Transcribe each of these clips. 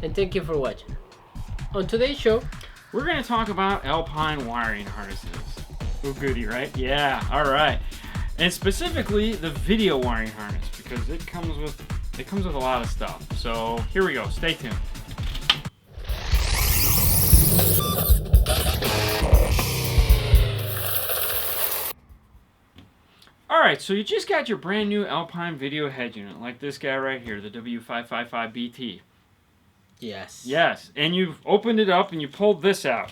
and thank you for watching. On today's show, we're going to talk about Alpine wiring harnesses. Oh, goody, right? Yeah, all right. And specifically the video wiring harness, because it comes with a lot of stuff. So here we go. Stay tuned. Alright, so you just got your brand new Alpine video head unit, like this guy right here, the W555BT. yes. Yes, and you've opened it up and you pulled this out.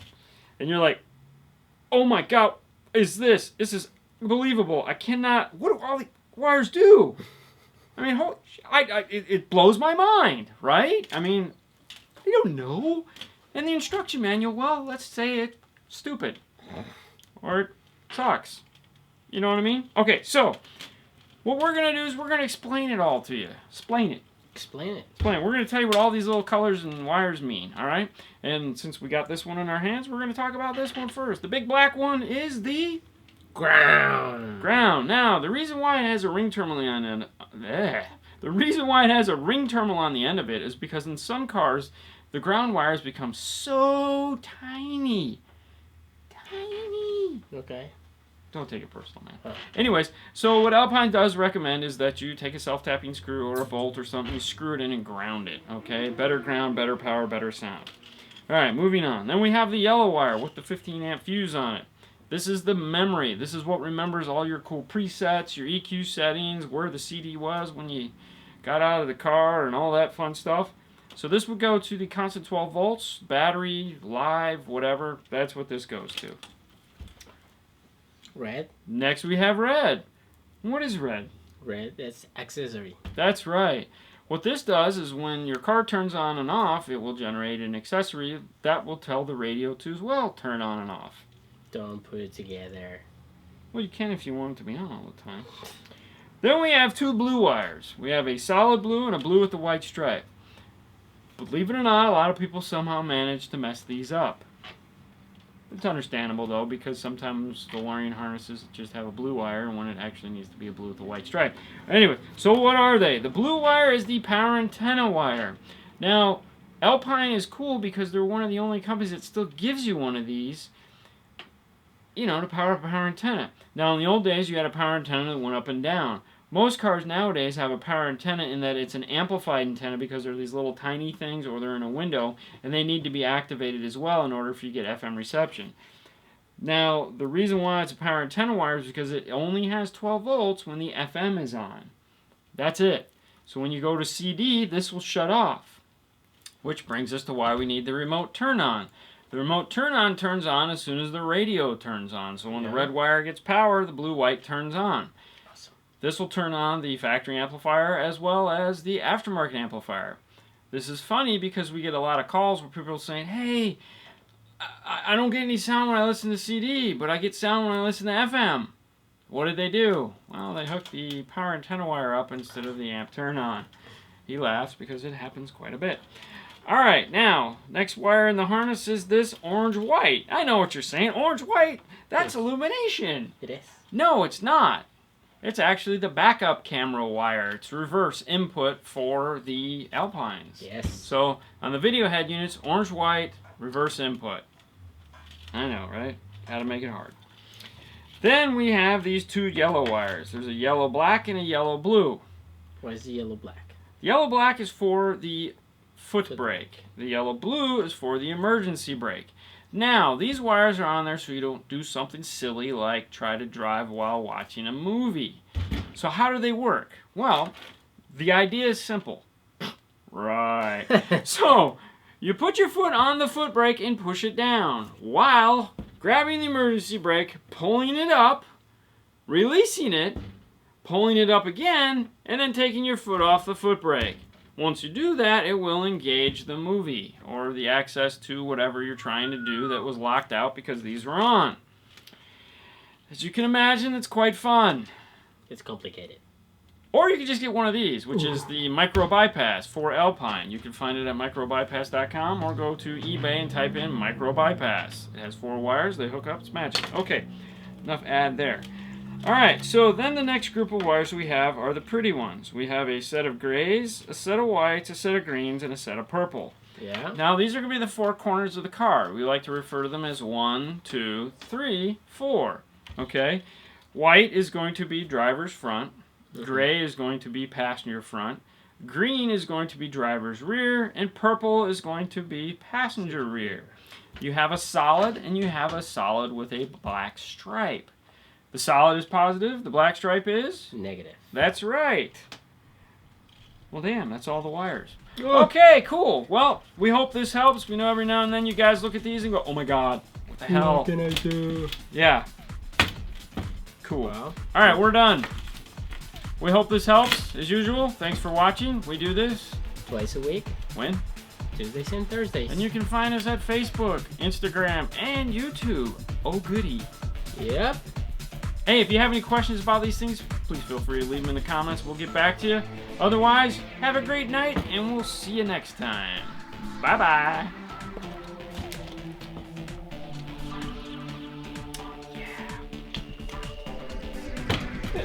And you're like, oh my god, this is unbelievable. I cannot, what do all the wires do? I mean, it blows my mind, right? I mean, I don't know. And the instruction manual, well, let's say it's stupid. Or it sucks. You know what I mean? Okay, so what we're going to do is we're going to explain it all to you. Explain it. Explain it. We're going to tell you what all these little colors and wires mean, all right? And since we got this one in our hands, we're going to talk about this one first. The big black one is the ground. Now, the reason why it has a ring terminal on the end of it is because in some cars, the ground wires become so tiny. Okay. Don't take it personal, man. Oh. Anyways, so what Alpine does recommend is that you take a self-tapping screw or a bolt or something, you screw it in and ground it, okay? Better ground, better power, better sound. All right, moving on. Then we have the yellow wire with the 15-amp fuse on it. This is the memory. This is what remembers all your cool presets, your EQ settings, where the CD was when you got out of the car and all that fun stuff. So this would go to the constant 12 volts, battery, live, whatever. That's what this goes to. Red. Next we have red. What is red? Red, that's accessory. That's right. What this does is when your car turns on and off, it will generate an accessory that will tell the radio to as well turn on and off. Don't put it together. Well, you can if you want it to be on all the time. Then we have two blue wires. We have a solid blue and a blue with the white stripe. Believe it or not, a lot of people somehow manage to mess these up. It's understandable, though, because sometimes the wiring harnesses just have a blue wire when it actually needs to be a blue with a white stripe. Anyway, so what are they? The blue wire is the power antenna wire. Now, Alpine is cool because they're one of the only companies that still gives you one of these, you know, to power up a power antenna. Now, in the old days, you had a power antenna that went up and down. Most cars nowadays have a power antenna in that it's an amplified antenna because they're these little tiny things or they're in a window and they need to be activated as well in order for you to get FM reception. Now, the reason why it's a power antenna wire is because it only has 12 volts when the FM is on. That's it. So when you go to CD, this will shut off. Which brings us to why we need the remote turn on. The remote turn on turns on as soon as the radio turns on. So when the red wire gets power, the blue-white turns on. This will turn on the factory amplifier as well as the aftermarket amplifier. This is funny because we get a lot of calls where people are saying, hey, I don't get any sound when I listen to CD, but I get sound when I listen to FM. What did they do? Well, they hooked the power antenna wire up instead of the amp turn on. He laughs because it happens quite a bit. All right, now, next wire in the harness is this orange-white. I know what you're saying. Orange-white, that's illumination. It is. No, it's not. It's actually the backup camera wire. It's reverse input for the Alpines. Yes. So on the video head units, orange-white, reverse input. I know, right? Gotta make it hard. Then we have these two yellow wires. There's a yellow-black and a yellow-blue. What is the yellow-black? The yellow-black is for the foot brake. The yellow-blue is for the emergency brake. Now, these wires are on there so you don't do something silly like try to drive while watching a movie. So how do they work? Well, the idea is simple. Right. So, you put your foot on the foot brake and push it down while grabbing the emergency brake, pulling it up, releasing it, pulling it up again, and then taking your foot off the foot brake. Once you do that, it will engage the movie or the access to whatever you're trying to do that was locked out because these were on. As you can imagine, it's quite fun. It's complicated. Or you can just get one of these, which is the micro bypass for Alpine. You can find it at microbypass.com or go to eBay and type in micro bypass. It has 4 wires, they hook up, it's magic. Okay, enough ad there. Alright, so then the next group of wires we have are the pretty ones. We have a set of grays, a set of whites, a set of greens, and a set of purple. Yeah. Now these are going to be the four corners of the car. We like to refer to them as 1, 2, 3, 4. Okay? White is going to be driver's front. Gray is going to be passenger front. Green is going to be driver's rear. And purple is going to be passenger rear. You have a solid and you have a solid with a black stripe. The solid is positive. The black stripe is? Negative. That's right. Well, damn, that's all the wires. Oh. Okay, cool. Well, we hope this helps. We know every now and then you guys look at these and go, oh my god, what the hell? What can I do? Yeah. Cool. Well, All right, we're done. We hope this helps. As usual, thanks for watching. We do this. twice a week, When? Tuesdays and Thursdays. And you can find us at Facebook, Instagram, and YouTube. Oh, goody. Yep. Hey, if you have any questions about these things, please feel free to leave them in the comments. We'll get back to you. Otherwise, have a great night, and we'll see you next time. Bye-bye. Yeah.